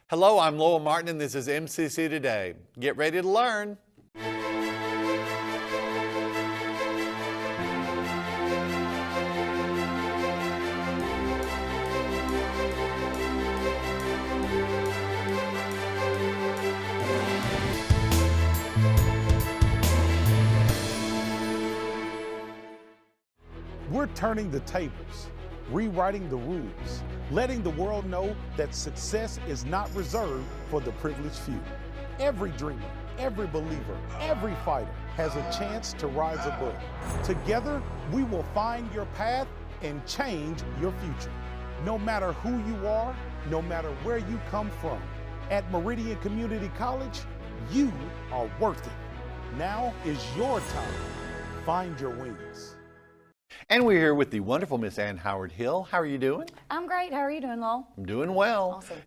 Hello, I'm Lowell Martin and this is MCC Today. Get ready to learn. We're turning the tables, rewriting the rules, letting the world know that success is not reserved for the privileged few. Every dreamer, every believer, every fighter has a chance to rise above. Together, we will find your path and change your future. No matter who you are, no matter where you come from, at Meridian Community College, you are worth it. Now is your time. Find your wings. And we're here with the wonderful Miss AnHoward Hill. How are you doing? I'm great. How are you doing, Lowell? I'm doing well. Awesome.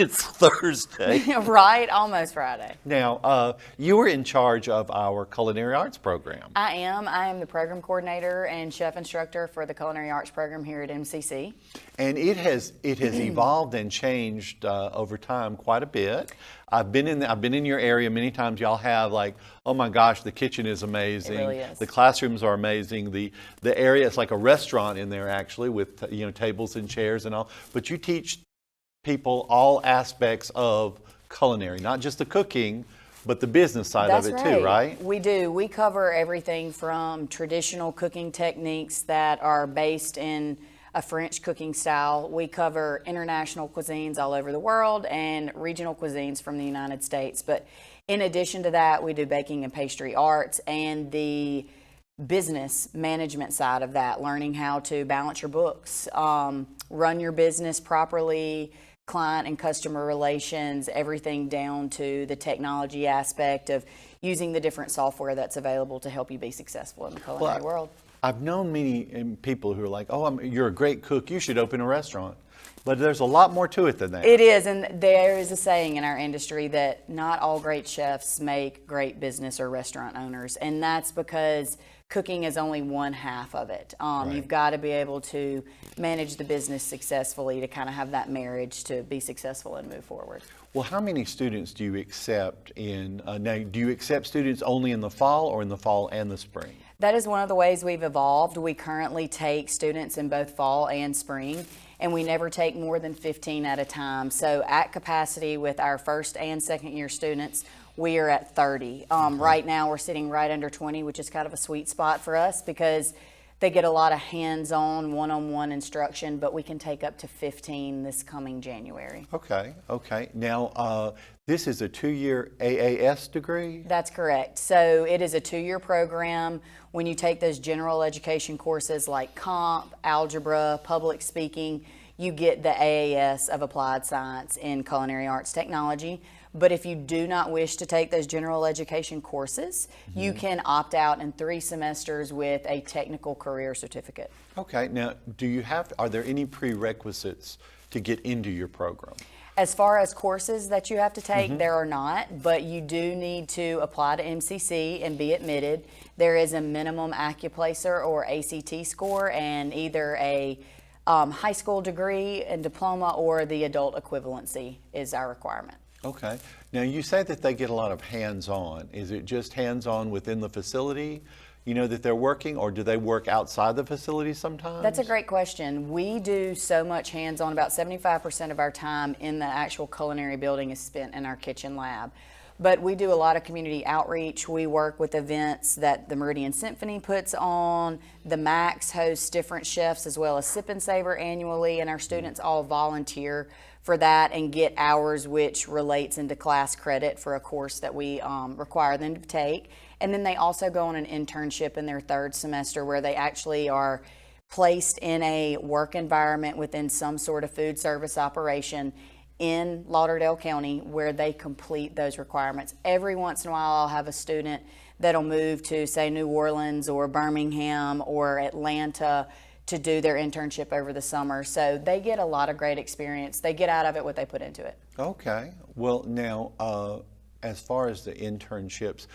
It's Thursday. Right, almost Friday. Now, you were in charge of our Culinary Arts program. I am the program coordinator and chef instructor for the Culinary Arts program here at MCC. And it has evolved and changed over time quite a bit. I've been in your area many times. Y'all have like, oh my gosh, the kitchen is amazing. It really is. The classrooms are amazing. The area, it's like a restaurant in there actually with tables and chairs and all. But you teach people all aspects of culinary, not just the cooking, but the business side of it too, right? We do. We cover everything from traditional cooking techniques that are based in a French cooking style. We cover international cuisines all over the world and regional cuisines from the United States. But in addition to that, we do baking and pastry arts and the business management side of that, learning how to balance your books, run your business properly, client and customer relations, everything down to the technology aspect of using the different software that's available to help you be successful in the culinary world. I've known many people who are like, oh, you're a great cook, you should open a restaurant. But there's a lot more to it than that. It is, and there is a saying in our industry that not all great chefs make great business or restaurant owners, and that's because cooking is only one half of it. Right. You've got to be able to manage the business successfully to kind of have that marriage to be successful and move forward. Well, how many students do you accept in, now do you accept students only in the fall or in the fall and the spring? That is one of the ways we've evolved. We currently take students in both fall and spring, and we never take more than 15 at a time. So at capacity with our first and second year students, we are at 30. Right now we're sitting right under 20, which is kind of a sweet spot for us because they get a lot of hands-on, one-on-one instruction, but we can take up to 15 this coming January. Okay. Now, this is a 2-year AAS degree? That's correct. So it is a 2-year program. When you take those general education courses like comp, algebra, public speaking, you get the AAS of applied science in culinary arts technology. But if you do not wish to take those general education courses, you can opt out in 3 semesters with a technical career certificate. Okay. Now, are there any prerequisites to get into your program? As far as courses that you have to take, there are not, but you do need to apply to MCC and be admitted. There is a minimum AccuPlacer or ACT score and either a high school degree and diploma or the adult equivalency is our requirement. Okay. Now, you say that they get a lot of hands-on. Is it just hands-on within the facility, that they're working, or do they work outside the facility sometimes? That's a great question. We do so much hands-on. About 75% of our time in the actual culinary building is spent in our kitchen lab. But we do a lot of community outreach. We work with events that the Meridian Symphony puts on. The Max hosts different chefs as well as Sip and Savor annually, and our students all volunteer for that and get hours which relates into class credit for a course that we require them to take. And then they also go on an internship in their 3rd semester where they actually are placed in a work environment within some sort of food service operation in Lauderdale County where they complete those requirements. Every once in a while I'll have a student that'll move to, say, New Orleans or Birmingham or Atlanta to do their internship over the summer. So they get a lot of great experience. They get out of it what they put into it. Okay. Well, now, as far as the internships,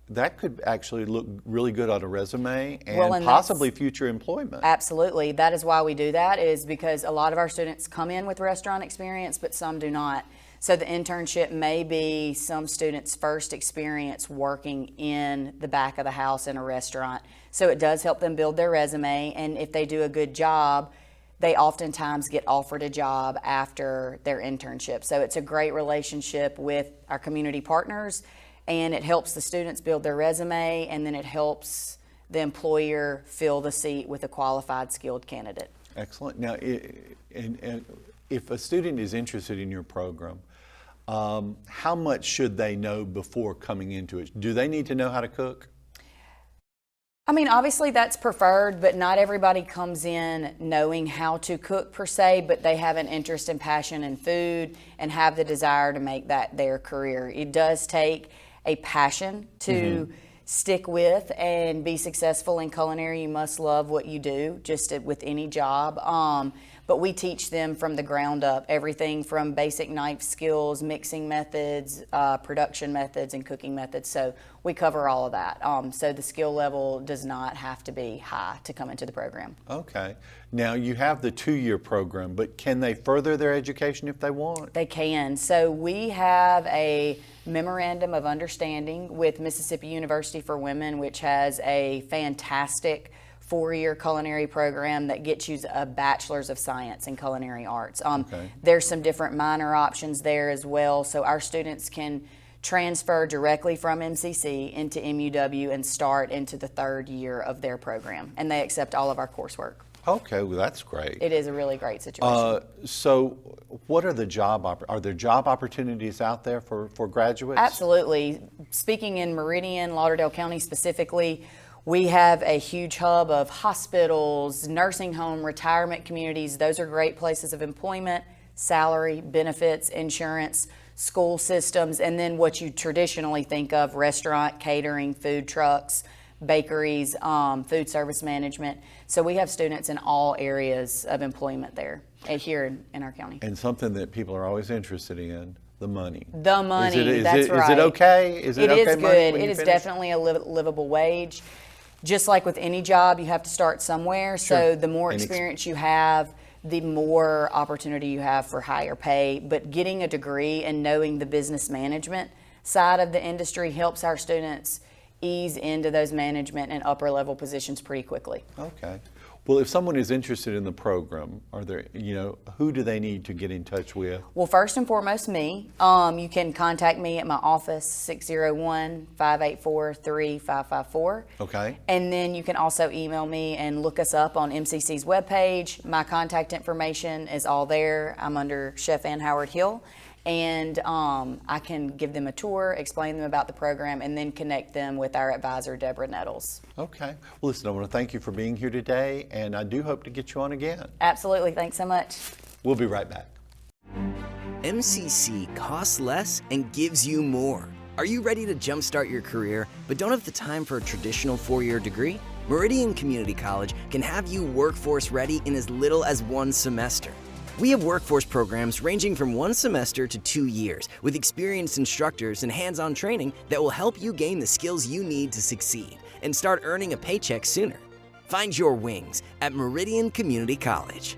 that could actually look really good on a resume and possibly future employment. Absolutely. That is why we do that, is because a lot of our students come in with restaurant experience, but some do not. So the internship may be some students' first experience working in the back of the house in a restaurant. So it does help them build their resume, and if they do a good job, they oftentimes get offered a job after their internship. So it's a great relationship with our community partners, and it helps the students build their resume, and then it helps the employer fill the seat with a qualified, skilled candidate. Excellent. Now, and if a student is interested in your program, how much should they know before coming into it? Do they need to know how to cook? I mean, obviously that's preferred, but not everybody comes in knowing how to cook per se, but they have an interest and passion in food and have the desire to make that their career. It does take a passion to stick with and be successful in culinary. You must love what you do, just with any job. But we teach them from the ground up, everything from basic knife skills, mixing methods, production methods, and cooking methods. So we cover all of that. So the skill level does not have to be high to come into the program. Okay. Now, you have the 2-year program, but can they further their education if they want? They can. So we have a memorandum of understanding with Mississippi University for Women, which has a fantastic 4-year culinary program that gets you a bachelor's of science in culinary arts. There's some different minor options there as well, so our students can transfer directly from MCC into MUW and start into the 3rd year of their program, and they accept all of our coursework. Okay, well, that's great. It is a really great situation. So what are the are there job opportunities out there for graduates? Absolutely. Speaking in Meridian, Lauderdale County specifically, we have a huge hub of hospitals, nursing home, retirement communities. Those are great places of employment, salary, benefits, insurance, school systems, and then what you traditionally think of: restaurant, catering, food trucks, bakeries, food service management. So we have students in all areas of employment there here in our county. And something that people are always interested in: the money. The money, that's right. Is it okay? Is it okay is money good. when It you is finish? definitely a livable wage. Just like with any job, you have to start somewhere. Sure. So the more And experience you have, the more opportunity you have for higher pay. But getting a degree and knowing the business management side of the industry helps our students ease into those management and upper level positions pretty quickly. Okay. Well, if someone is interested in the program, are there, who do they need to get in touch with? Well, first and foremost, me. You can contact me at my office, 601-584-3554. Okay. And then you can also email me and look us up on MCC's webpage. My contact information is all there. I'm under Chef AnHoward Hill. And I can give them a tour, explain them about the program, and then connect them with our advisor, Deborah Nettles. Okay. Well, listen, I want to thank you for being here today, and I do hope to get you on again. Absolutely. Thanks so much. We'll be right back. MCC costs less and gives you more. Are you ready to jumpstart your career but don't have the time for a traditional 4-year degree? Meridian Community College can have you workforce ready in as little as 1 semester. We have workforce programs ranging from 1 semester to 2 years with experienced instructors and hands-on training that will help you gain the skills you need to succeed and start earning a paycheck sooner. Find your wings at Meridian Community College.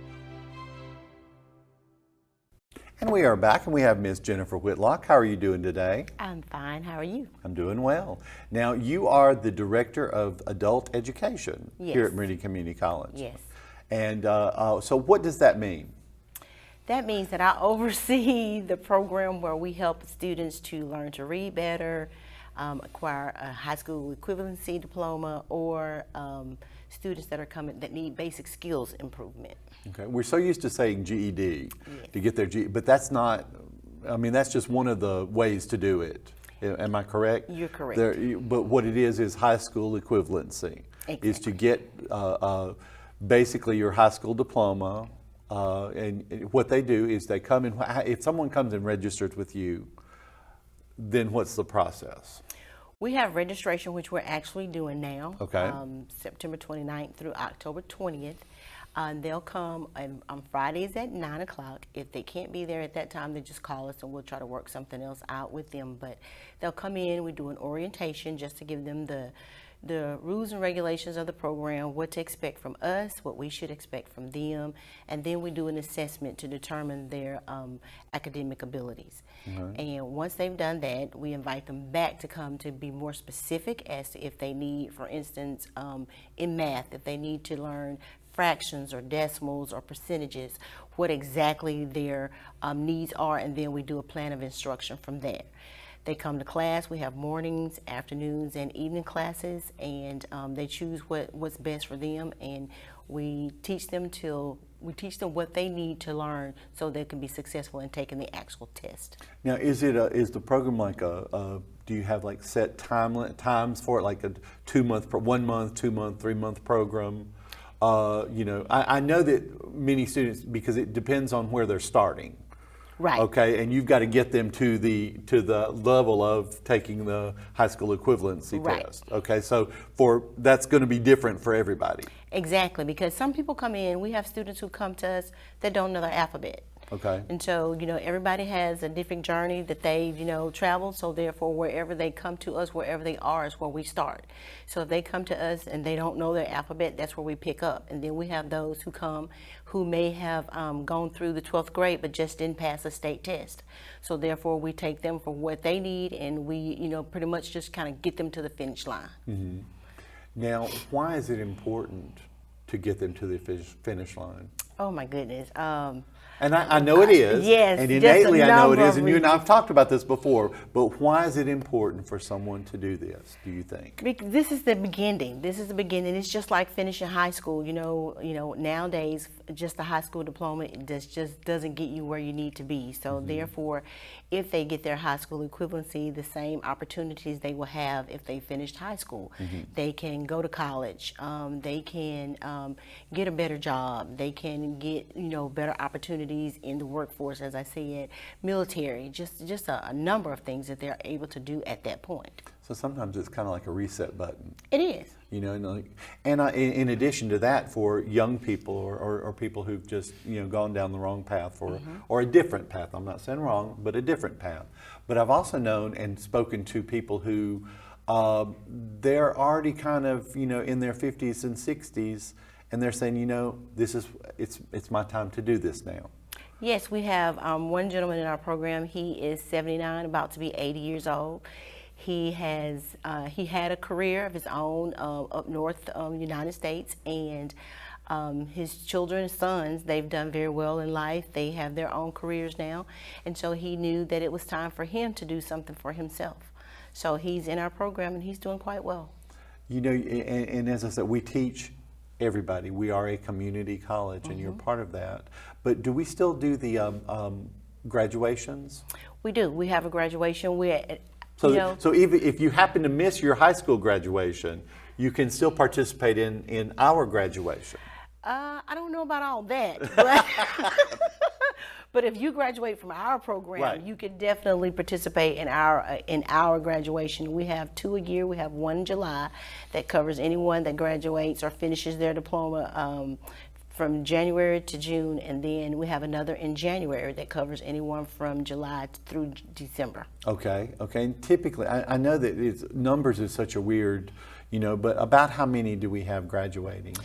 And we are back, and we have Ms. Jennifer Whitlock. How are you doing today? I'm fine. How are you? I'm doing well. Now, you are the Director of Adult Education here Yes. at Meridian Community College. Yes. And so what does that mean? That means that I oversee the program where we help students to learn to read better, acquire a high school equivalency diploma, or students that are coming that need basic skills improvement. Okay, we're so used to saying GED to get their GED, but that's not, I mean, that's just one of the ways to do it. Am I correct? You're correct. But what it is high school equivalency. Exactly. Is to get basically your high school diploma, and what they do is they come in, if someone comes and registers with you, then what's the process? We have registration, which we're actually doing now. Okay. September 29th through October 20th. They'll come on Fridays at 9 o'clock. If they can't be there at that time, they just call us and we'll try to work something else out with them. But they'll come in, we do an orientation just to give them the the rules and regulations of the program, what to expect from us, what we should expect from them, and then we do an assessment to determine their academic abilities. And once they've done that, we invite them back to come to be more specific as to if they need, for instance, in math, if they need to learn fractions or decimals or percentages, what exactly their needs are, and then we do a plan of instruction from there. They come to class. We have mornings, afternoons, and evening classes, and they choose what's best for them, and we teach them what they need to learn so they can be successful in taking the actual test. Now, is the program like do you have like set times for it, like a 2 month, 1 month, 2 month, 3 month program? I know that many students, because it depends on where they're starting. Right. Okay, and you've got to get them to the level of taking the high school equivalency test. Okay, so that's going to be different for everybody. Exactly, because some people come in, we have students who come to us that don't know their alphabet. Okay. And so, everybody has a different journey that they've, traveled. So therefore, wherever they come to us, wherever they are, is where we start. So if they come to us and they don't know their alphabet, that's where we pick up. And then we have those who come who may have gone through the 12th grade but just didn't pass a state test. So therefore, we take them for what they need, and we, pretty much just kind of get them to the finish line. Mm-hmm. Now, why is it important to get them to the finish line? Oh my goodness. And I know it is. Yes. And innately I know it is. And you and I reasons. have talked about this before. But why is it important for someone to do this, do you think? This is the beginning. This is the beginning. It's just like finishing high school. Nowadays, just a high school diploma just doesn't get you where you need to be. So therefore, if they get their high school equivalency, the same opportunities they will have if they finished high school. They can go to college. They can get a better job. They can get better opportunities in the workforce, as I said, military, just a number of things that they're able to do at that point. So sometimes it's kind of like a reset button. It is. In addition to that, for young people or people who've just gone down the wrong path or a different path. I'm not saying wrong, but a different path. But I've also known and spoken to people who they're already kind of in their 50s and 60s, and they're saying, it's my time to do this now. Yes, we have one gentleman in our program. He is 79, about to be 80 years old. He had a career of his own up north, United States, and his children, sons, they've done very well in life. They have their own careers now, and so he knew that it was time for him to do something for himself. So he's in our program, and he's doing quite well. And as I said, we teach everybody. We are a community college, and you're part of that. But do we still do the graduations? We do. We have a graduation. So even if you happen to miss your high school graduation, you can still participate in our graduation. I don't know about all that, but, but if you graduate from our program, you can definitely participate in our graduation. We have 2 a year. We have one in July that covers anyone that graduates or finishes their diploma from January to June, and then we have another in January that covers anyone from July through December. Okay. And typically, I know that numbers is such a weird, but about how many do we have graduating?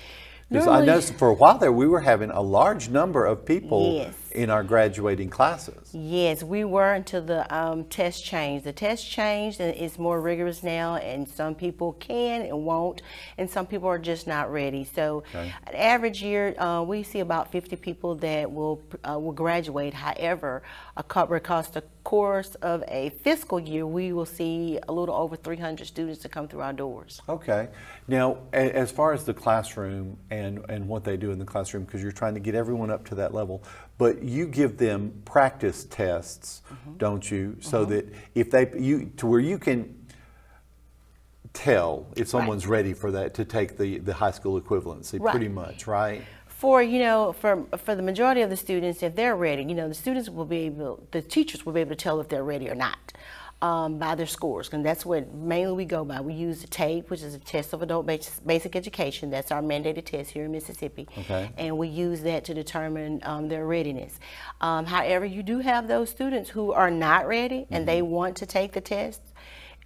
Because I know for a while there we were having a large number of people in our graduating classes. Yes, we were until the test changed. The test changed and it's more rigorous now, and some people can and won't, and some people are just not ready. So an average year, we see about 50 people that will graduate. However, across the course of a fiscal year, we will see a little over 300 students to come through our doors. Okay. Now, as far as the classroom and what they do in the classroom, because you're trying to get everyone up to that level, but you give them practice tests, don't you? So that if to where you can tell if someone's ready for that, to take the high school equivalency, pretty much, right? For the majority of the students, if they're ready, the teachers will be able to tell if they're ready or not by their scores, and that's what mainly we go by. We use the TAPE, which is a test of adult basic education. That's our mandated test here in Mississippi, and we use that to determine their readiness. However, you do have those students who are not ready and they want to take the test.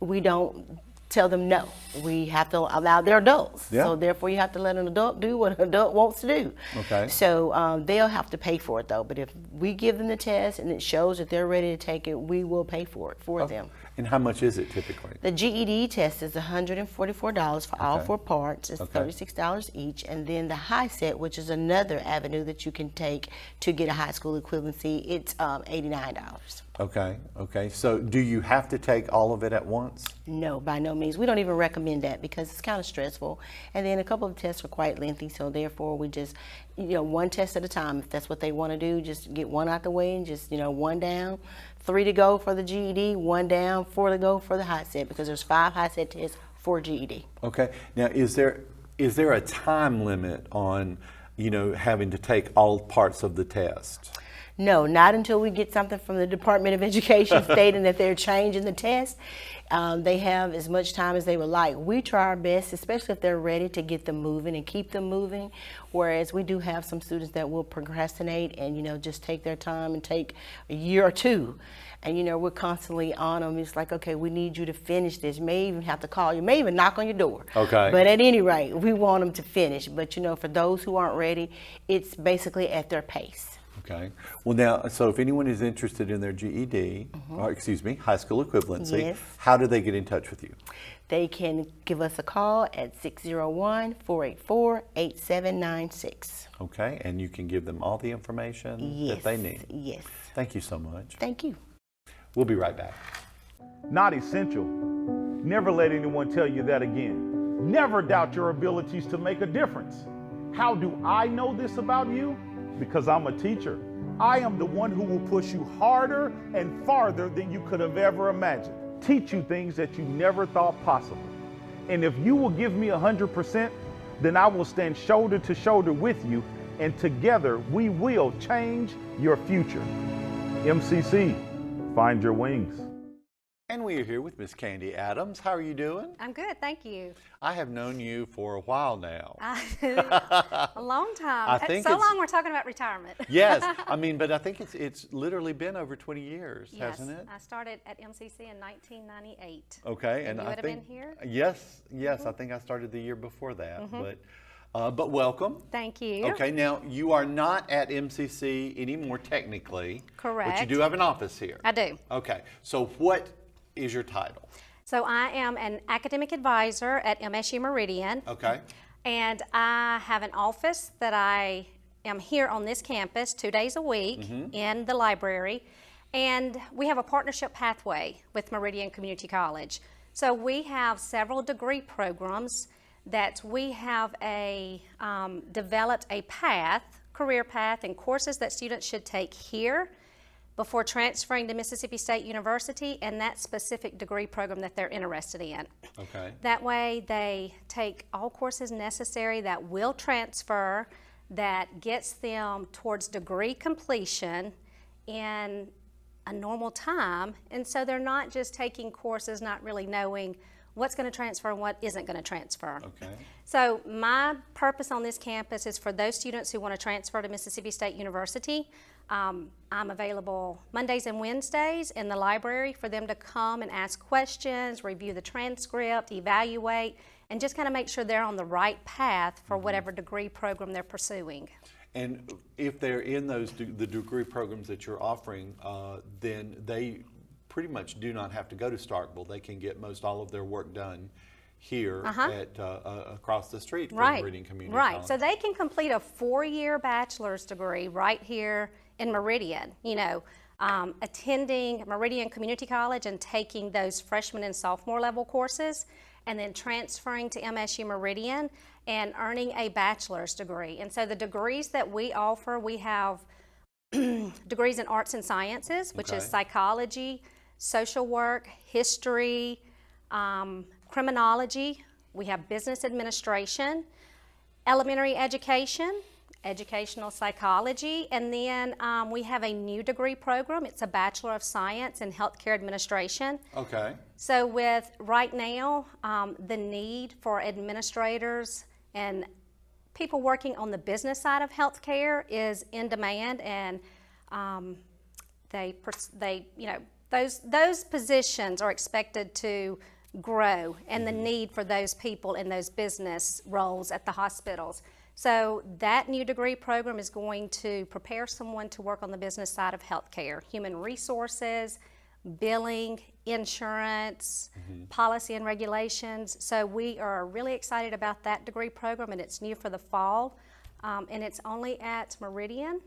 We don't tell them no. We have to allow their adults. Yeah. So therefore you have to let an adult do what an adult wants to do. Okay. So they'll have to pay for it though. But if we give them the test and it shows that they're ready to take it, we will pay for it for them. And how much is it typically? The GED test is $144 for all 4 parts. It's Okay. $36 each. And then the high set, which is another avenue that you can take to get a high school equivalency, it's $89. Okay, okay. So do you have to take all of it at once? No, by no means. We don't even recommend that because it's kind of stressful. And then a couple of tests are quite lengthy, so therefore we just, one test at a time. If that's what they want to do, just get one out the way and just, one down, 3 to go for the GED, 1 down, 4 to go for the high set because there's 5 high set tests for GED. Okay. Now, is there a time limit on, having to take all parts of the test? No, not until we get something from the Department of Education stating that they're changing the test. They have as much time as they would like. We try our best, especially if they're ready, to get them moving and keep them moving, whereas we do have some students that will procrastinate and, just take their time and take a year or 2. And, we're constantly on them. It's like, okay, we need you to finish this. May even have to call you, may even knock on your door. Okay. But at any rate, we want them to finish. But, for those who aren't ready, it's basically at their pace. Okay. Well, now, so if anyone is interested in their GED, or high school equivalency, Yes. how do they get in touch with you? They can give us a call at 601-484-8796. Okay, and you can give them all the information that they need. Yes. Thank you so much. Thank you. We'll be right back. Not essential. Never let anyone tell you that again. Never doubt your abilities to make a difference. How do I know this about you? Because I'm a teacher. I am the one who will push you harder and farther than you could have ever imagined. Teach you things that you never thought possible. And if you will give me 100%, then I will stand shoulder to shoulder with you, and together we will change your future. MCC, find your wings. And we are here with Miss Candy Adams. How are you doing? I'm good, thank you. I have known you for a while now. A long time. I think so it's- long we're talking about retirement. Yes, but I think it's literally been over 20 years, Yes, hasn't it? I started at MCC in 1998. Okay, And you I would have think been here? Yes, I think I started the year before that, but welcome. Thank you. Okay, now you are not at MCC anymore technically. But you Correct. do have an office here. I do. Okay, so what is your title? So I am an academic advisor at MSU Meridian. Okay. And I have an office that I am here on this campus 2 days a week in the library. And we have a partnership pathway with Meridian Community College. So we have several degree programs that we have developed a career path and courses that students should take here before transferring to Mississippi State University and that specific degree program that they're interested in. Okay. That way they take all courses necessary that will transfer, that gets them towards degree completion in a normal time. And so they're not just taking courses not really knowing what's going to transfer and what isn't going to transfer. Okay. So my purpose on this campus is for those students who want to transfer to Mississippi State University. I'm available Mondays and Wednesdays in the library for them to come and ask questions, review the transcript, evaluate, and just kind of make sure they're on the right path for whatever degree program they're pursuing. And if they're in the degree programs that you're offering, then they pretty much do not have to go to Starkville. They can get most all of their work done here at across the street from Meridian Community College. Right. So they can complete a 4-year bachelor's degree right here in Meridian. Attending Meridian Community College and taking those freshman and sophomore level courses, and then transferring to MSU Meridian and earning a bachelor's degree. And so the degrees that we offer, we have degrees in arts and sciences, which is psychology, social work, history, criminology. We have business administration, elementary education, educational psychology, and then we have a new degree program. It's a Bachelor of Science in Healthcare Administration. Okay. So with right now, the need for administrators and people working on the business side of healthcare is in demand, and those positions are expected to grow and the need for those people in those business roles at the hospitals. So that new degree program is going to prepare someone to work on the business side of healthcare, human resources, billing, insurance, policy and regulations. So we are really excited about that degree program, and it's new for the fall, and it's only at Meridian.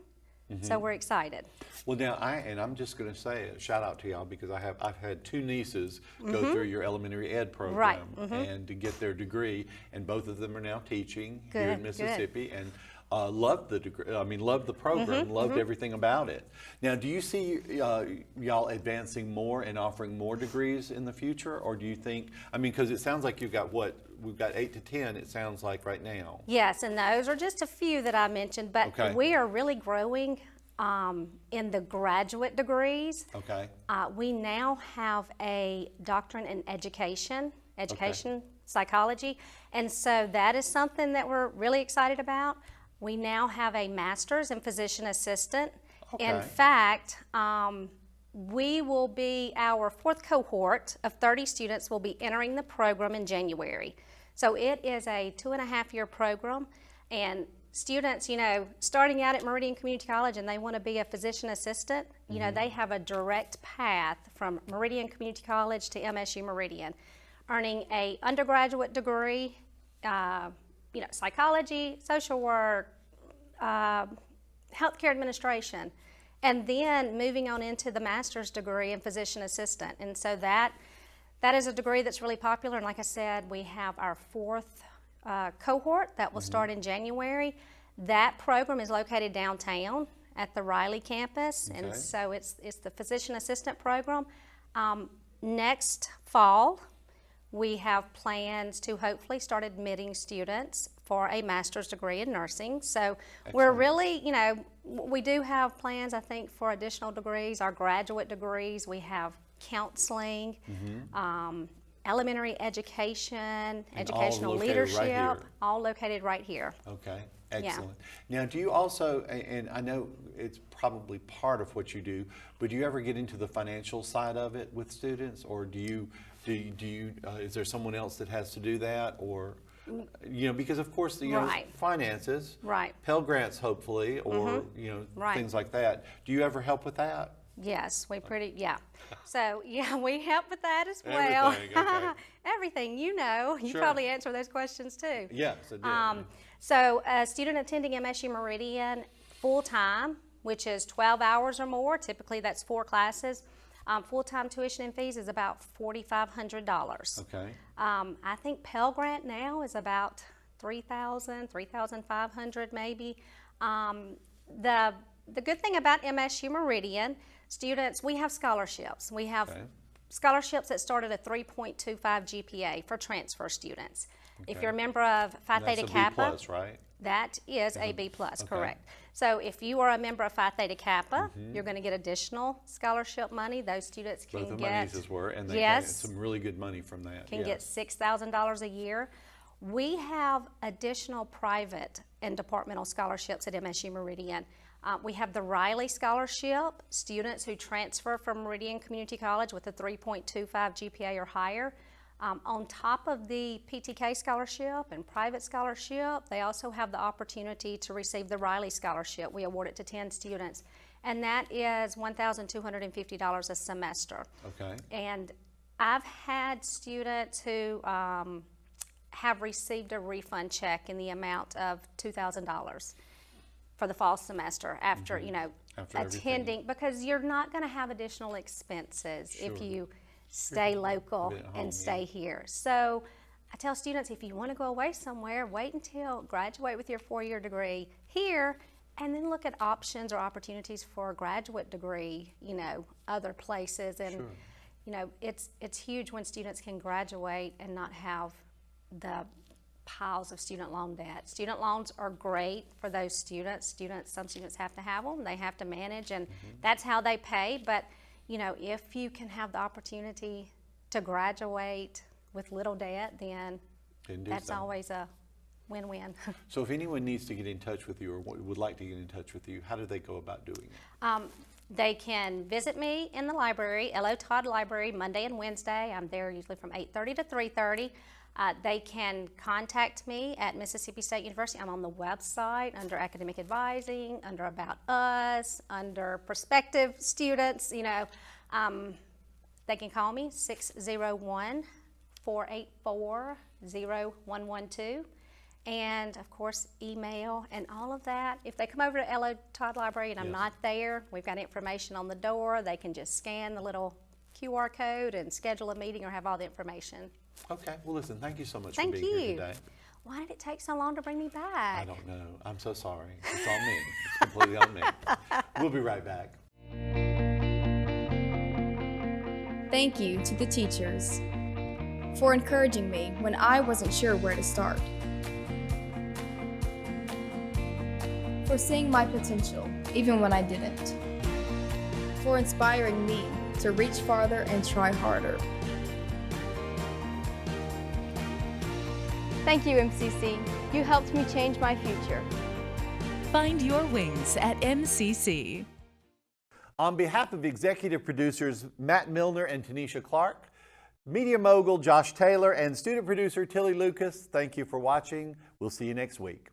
So we're excited. Well, now I'm just going to say a shout out to y'all because I've had two nieces go through your elementary ed program and to get their degree, and both of them are now teaching here in Good, Mississippi, and loved the degree. I mean, loved the program, loved everything about it. Now, do you see y'all advancing more and offering more degrees in the future, or do you think? I mean, because it sounds like you've got we've got 8 to 10. It sounds like right now. Yes, and those are just a few that I mentioned, but Okay. we are really growing in the graduate degrees. Okay. We now have a doctorate in education psychology, and so that is something that we're really excited about. We now have a master's in physician assistant. In Okay. fact, we will be, our fourth cohort of 30 students will be entering the program in January. So it is a 2.5-year program, and students, starting out at Meridian Community College and they want to be a physician assistant, they have a direct path from Meridian Community College to MSU Meridian, earning a undergraduate degree, psychology, social work, healthcare administration, and then moving on into the master's degree in physician assistant. And so that is a degree that's really popular. And like I said, we have our fourth cohort that will start in January. That program is located downtown at the Riley campus, and so it's the physician assistant program. Next fall, we have plans to hopefully start admitting students for a master's degree in nursing. So we're really, we do have plans, I think, for additional degrees, our graduate degrees. We have counseling, elementary education, educational leadership, all located right here. Okay, excellent. Now, do you also, and I know it's probably part of what you do, but do you ever get into the financial side of it with students, or do you is there someone else that has to do that, or because of course finances, Pell Grants hopefully, or things like that. Do you ever help with that? Yes, So we help with that as well. Everything, okay. Everything, you Sure. probably answer those questions too. Yes, I do. So a student attending MSU Meridian full-time, which is 12 hours or more, typically that's 4 classes, full-time tuition and fees is about $4,500. Okay. I think Pell Grant now is about $3,000, $3,500 maybe. The good thing about MSU Meridian, students, we have scholarships. We have scholarships that start at a 3.25 GPA for transfer students. If you're a member of Phi Theta Kappa, that's a B+, right? that is a B+, correct. So if you are a member of Phi Theta Kappa, you're going to get additional scholarship money. Those students can Both of get, my nieces were, and they get some really good money from that. can get $6,000 a year. We have additional private and departmental scholarships at MSU Meridian. We have the Riley Scholarship, students who transfer from Meridian Community College with a 3.25 GPA or higher. On top of the PTK scholarship and private scholarship, they also have the opportunity to receive the Riley Scholarship. We award it to 10 students, and that is $1,250 a semester. Okay. And I've had students who have received a refund check in the amount of $2,000 for the fall semester after, After attending, because you're not going to have additional expenses if you stay local and stay here. So I tell students, if you want to go away somewhere, wait until graduate with your 4-year degree here, and then look at options or opportunities for a graduate degree, other places. And it's huge when students can graduate and not have the piles of student loan debt. Student loans are great for those students. Some students have to have them. They have to manage, and that's how they pay. But if you can have the opportunity to graduate with little debt, then that's always a win-win. So if anyone needs to get in touch with you or would like to get in touch with you, how do they go about doing it? They can visit me in the library, L.O. Todd Library, Monday and Wednesday. I'm there usually from 8:30 to 3:30. They can contact me at Mississippi State University. I'm on the website under academic advising, under About Us, under prospective students. You know, they can call me 601-484-0112. And of course, email and all of that. If they come over to L.O. Todd Library and I'm not there, we've got information on the door. They can just scan the little QR code and schedule a meeting or have all the information. Okay, well listen, thank you so much Thank for being here you. today. Why did it take so long to bring me back? I don't know. I'm so sorry. It's on me. It's completely on me. We'll be right back. Thank you to the teachers for encouraging me when I wasn't sure where to start, for seeing my potential even when I didn't, for inspiring me to reach farther and try harder. Thank you, MCC. You helped me change my future. Find your wings at MCC. On behalf of executive producers Matt Milner and Tanisha Clark, media mogul Josh Taylor, and student producer Tilly Lucas, thank you for watching. We'll see you next week.